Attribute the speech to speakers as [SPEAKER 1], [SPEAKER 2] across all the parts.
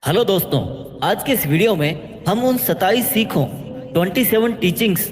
[SPEAKER 1] Hello दोस्तों, आज के इस वीडियो में हम उन 27 सीखों 27 टीचिंग्स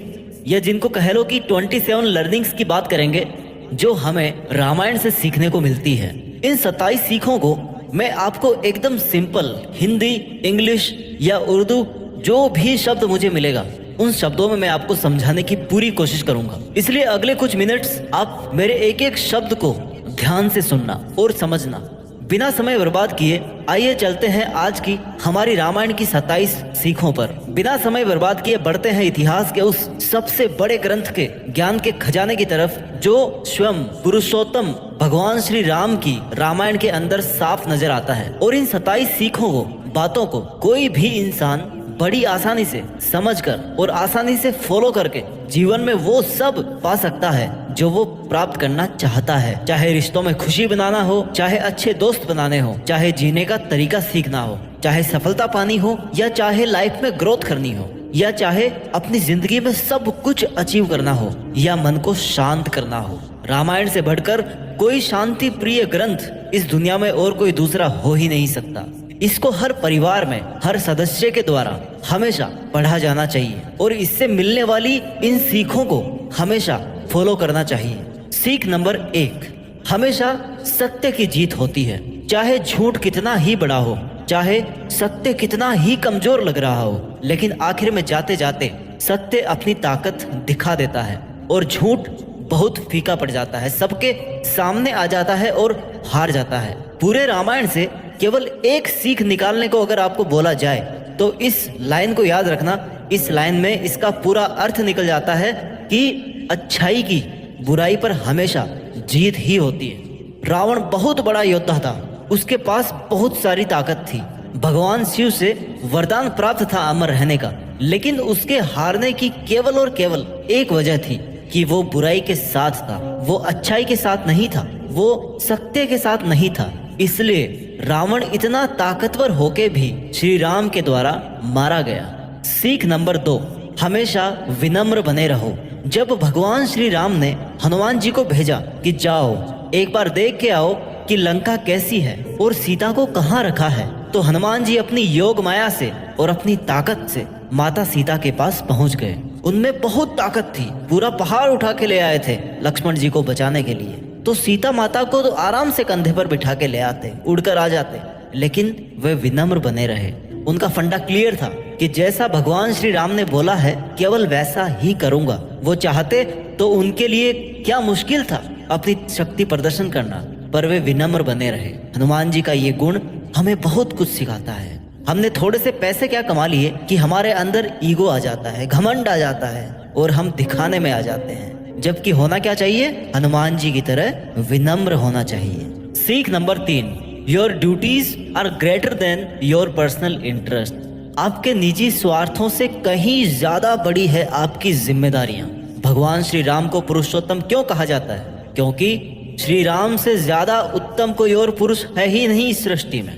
[SPEAKER 1] या जिनको कह लो कि 27 लर्निंग्स की बात करेंगे जो हमें रामायण से सीखने को मिलती है। इन 27 सीखों को मैं आपको एकदम सिंपल हिंदी, इंग्लिश या उर्दू जो भी शब्द मुझे मिलेगा उन शब्दों में मैं आपको समझाने की पूरी कोशिश करूंगा। इसलिए अगले कुछ मिनट्स आप मेरे एक एक शब्द को ध्यान से सुनना और समझना। बिना समय बर्बाद किए आइए चलते हैं आज की हमारी रामायण की 27 सीखों पर। बिना समय बर्बाद किए बढ़ते हैं इतिहास के उस सबसे बड़े ग्रंथ के ज्ञान के खजाने की तरफ जो स्वयं पुरुषोत्तम भगवान श्री राम की रामायण के अंदर साफ नजर आता है। और इन 27 सीखों को, बातों को कोई भी इंसान बड़ी आसानी से समझकर और आसानी से फॉलो करके जीवन में वो सब पा सकता है जो वो प्राप्त करना चाहता है। चाहे रिश्तों में खुशी बनाना हो, चाहे अच्छे दोस्त बनाने हो, चाहे जीने का तरीका सीखना हो, चाहे सफलता पानी हो या चाहे लाइफ में ग्रोथ करनी हो, या चाहे अपनी जिंदगी में सब कुछ अचीव करना हो या मन को शांत करना हो। रामायण से बढ़कर कोई शांति प्रिय ग्रंथ इस दुनिया में और कोई दूसरा हो ही नहीं सकता। इसको हर परिवार में हर सदस्य के द्वारा हमेशा पढ़ा जाना चाहिए और इससे मिलने वाली इन सीखों को हमेशा फॉलो करना चाहिए। सीख नंबर 1, हमेशा सत्य की जीत होती है। चाहे झूठ कितना ही बड़ा हो, चाहे सत्य कितना ही कमजोर लग रहा हो, लेकिन आखिर में जाते जाते सत्य अपनी ताकत दिखा देता है और झूठ बहुत फीका पड़ जाता है, सबके सामने आ जाता है और हार जाता है। पूरे रामायण से केवल एक सीख निकालने को अगर आपको बोला जाए तो इस लाइन को याद रखना। इस लाइन में इसका पूरा अर्थ निकल जाता है कि अच्छाई की बुराई पर हमेशा जीत ही होती है। रावण बहुत बड़ा योद्धा था, उसके पास बहुत सारी ताकत थी, भगवान शिव से वरदान प्राप्त था अमर रहने का, लेकिन उसके हारने की केवल और केवल एक वजह थी कि वो बुराई के साथ था, वो अच्छाई के साथ नहीं था, वो सत्य के साथ नहीं था। इसलिए रावण इतना ताकतवर होके भी श्री राम के द्वारा मारा गया। सीख नंबर 2, हमेशा विनम्र बने रहो। जब भगवान श्री राम ने हनुमान जी को भेजा कि जाओ एक बार देख के आओ कि लंका कैसी है और सीता को कहाँ रखा है, तो हनुमान जी अपनी योग माया से और अपनी ताकत से माता सीता के पास पहुंच गए। उनमें बहुत ताकत थी, पूरा पहाड़ उठा के ले आए थे लक्ष्मण जी को बचाने के लिए। तो सीता माता को तो आराम से कंधे पर बिठा के ले आते, उड़कर आ जाते, लेकिन वे विनम्र बने रहे। उनका फंडा क्लियर था कि जैसा भगवान श्री राम ने बोला है केवल वैसा ही करूंगा। वो चाहते तो उनके लिए क्या मुश्किल था अपनी शक्ति प्रदर्शन करना, पर वे विनम्र बने रहे। हनुमान जी का ये गुण हमें बहुत कुछ सिखाता है। हमने थोड़े से पैसे क्या कमा लिए कि हमारे अंदर ईगो आ जाता है, घमंड आ जाता है और हम दिखाने में आ जाते हैं, जबकि होना क्या चाहिए, हनुमान जी की तरह विनम्र होना चाहिए। सीख number 3, your duties are greater than your personal interest. आपके निजी स्वार्थों से कहीं ज्यादा बड़ी है आपकी जिम्मेदारियां। भगवान श्री राम को पुरुषोत्तम क्यों कहा जाता है? क्योंकि श्री राम से ज्यादा उत्तम कोई और पुरुष है ही नहीं इस सृष्टि में।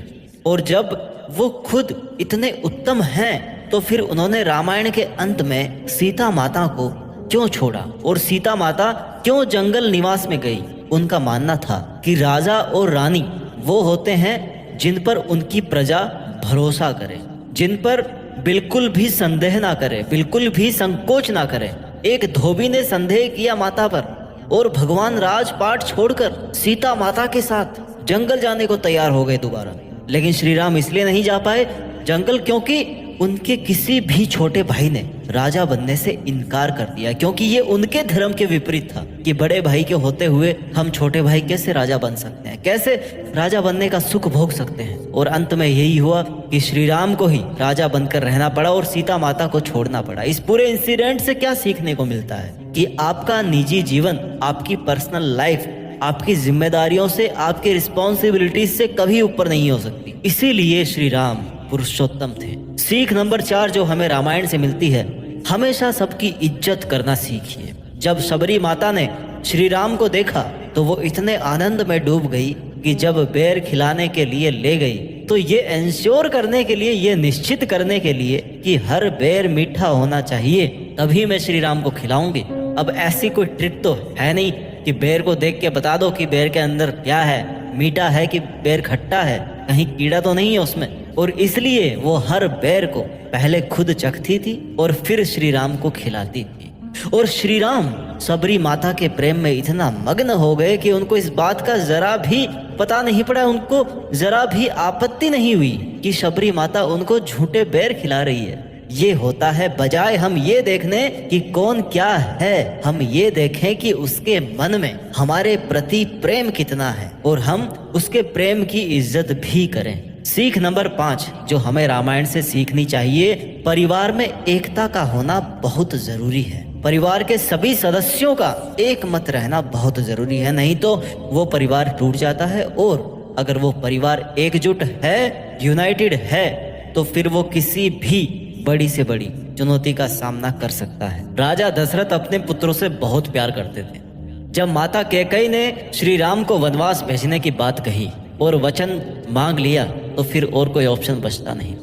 [SPEAKER 1] और जब वो खुद इतने उत्तम हैं तो फिर उन्होंने रामायण के अंत में सीता माता को क्यों छोड़ा और सीता माता क्यों जंगल निवास में गई? उनका मानना था कि राजा और रानी वो होते हैं जिन पर उनकी प्रजा भरोसा करे, जिन पर बिल्कुल भी संदेह ना करे, बिल्कुल भी संकोच ना करे। एक धोबी ने संदेह किया माता पर और भगवान राजपाट छोड़कर सीता माता के साथ जंगल जाने को तैयार हो गए दोबारा। लेकिन श्री राम इसलिए नहीं जा पाए जंगल क्योंकि उनके किसी भी छोटे भाई ने राजा बनने से इनकार कर दिया, क्योंकि ये उनके धर्म के विपरीत था कि बड़े भाई के होते हुए हम छोटे भाई कैसे राजा बन सकते हैं, कैसे राजा बनने का सुख भोग सकते हैं। और अंत में यही हुआ कि श्री राम को ही राजा बनकर रहना पड़ा और सीता माता को छोड़ना पड़ा। इस पूरे इंसिडेंट से क्या सीखने को मिलता है कि आपका निजी जीवन, आपकी पर्सनल लाइफ आपकी जिम्मेदारियों से, आपकी रिस्पॉन्सिबिलिटीज से कभी ऊपर नहीं हो सकती। इसीलिए श्री राम पुरुषोत्तम थे। सीख नंबर 4 जो हमें रामायण से मिलती है, हमेशा सबकी इज्जत करना सीखिए। जब शबरी माता ने श्री राम को देखा तो वो इतने आनंद में डूब गई कि जब बेर खिलाने के लिए ले गई तो ये इंश्योर करने के लिए, ये निश्चित करने के लिए कि हर बेर मीठा होना चाहिए तभी मैं श्री राम को खिलाऊंगी। अब ऐसी कोई ट्रिक तो है नहीं कि बेर को देख के बता दो कि बेर के अंदर क्या है, मीठा है कि बेर खट्टा है, कहीं कीड़ा तो नहीं है उसमें। और इसलिए वो हर बेर को पहले खुद चखती थी और फिर श्री राम को खिलाती थी। और श्री राम सबरी माता के प्रेम में इतना मग्न हो गए कि उनको इस बात का जरा भी पता नहीं पड़ा, उनको जरा भी आपत्ति नहीं हुई कि शबरी माता उनको झूठे बेर खिला रही है। ये होता है बजाय हम ये देखने कि कौन क्या है, हम ये देखें कि उसके मन में हमारे प्रति प्रेम कितना है और हम उसके प्रेम की इज्जत भी करें। सीख नंबर 5 जो हमें रामायण से सीखनी चाहिए, परिवार में एकता का होना बहुत जरूरी है। परिवार के सभी सदस्यों का एक मत रहना बहुत जरूरी है, नहीं तो वो परिवार टूट जाता है। और अगर वो परिवार एकजुट है, यूनाइटेड है, तो फिर वो किसी भी बड़ी से बड़ी चुनौती का सामना कर सकता है। राजा दशरथ अपने पुत्रों से बहुत प्यार करते थे। जब माता कैकेयी ने श्री राम को वनवास भेजने की बात कही और वचन मांग लिया, तो फिर और कोई ऑप्शन बचता नहीं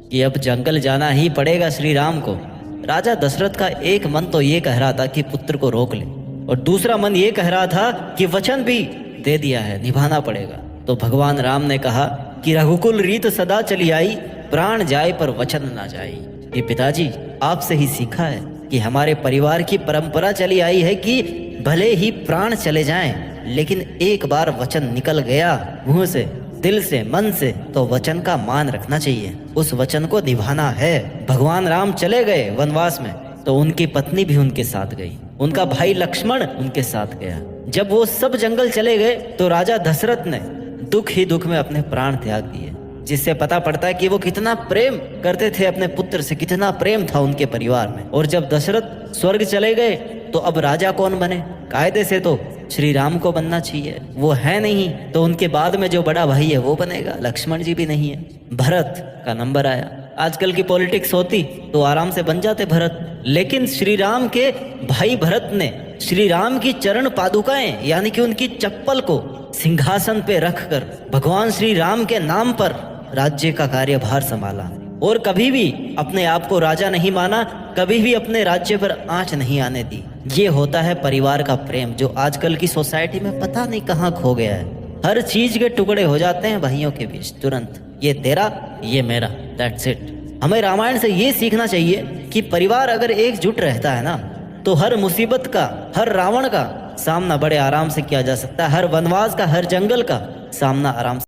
[SPEAKER 1] कि अब जंगल जाना ही पड़ेगा श्री राम को। राजा दशरथ का एक मन तो ये कह रहा था कि पुत्र को रोक ले, और दूसरा मन ये कह रहा था कि वचन भी दे दिया है, निभाना पड़ेगा। तो भगवान राम ने कहा कि रघुकुल रीत सदा चली आई, प्राण जाए पर वचन ना जाए। ये पिताजी आपसे ही सीखा है कि हमारे परिवार की परंपरा चली आई है कि भले ही प्राण चले जाएं, लेकिन एक बार वचन निकल गया मुंह से, दिल से, मन से, तो वचन का मान रखना चाहिए, उस वचन को निभाना है। भगवान राम चले गए वनवास में तो उनकी पत्नी भी उनके साथ गई, उनका भाई लक्ष्मण उनके साथ गया। जब वो सब जंगल चले गए तो राजा दशरथ ने दुख ही दुख में अपने प्राण त्याग दिए, जिससे पता पड़ता है कि वो कितना प्रेम करते थे अपने पुत्र से, कितना प्रेम था उनके परिवार में। और जब दशरथ स्वर्ग चले गए तो अब राजा कौन बने? कायदे से तो श्री राम को बनना चाहिए, वो है नहीं, तो उनके बाद में जो बड़ा भाई है वो बनेगा। लक्ष्मण जी भी नहीं है, भरत का नंबर आया। आजकल की पॉलिटिक्स होती तो आराम से बन जाते भरत, लेकिन श्री राम के भाई भरत ने श्री राम की चरण पादुकाएं यानी कि उनकी चप्पल को सिंहासन पे रखकर भगवान श्री राम के नाम पर राज्य का कार्यभार संभाला और कभी भी अपने आप को राजा नहीं माना, कभी भी अपने राज्य पर आंच नहीं आने दी। ये होता है परिवार का प्रेम, जो आजकल की सोसाइटी में पता नहीं कहाँ खो गया है। हर चीज के टुकड़े हो जाते हैं भाइयों के बीच तुरंत, ये तेरा ये मेरा, दैट्स इट। हमें रामायण से ये सीखना चाहिए कि परिवार अगर एकजुट रहता है ना, तो हर मुसीबत का, हर रावण का सामना बड़े आराम से किया जा सकता है, हर वनवास का, हर जंगल का सामना आराम से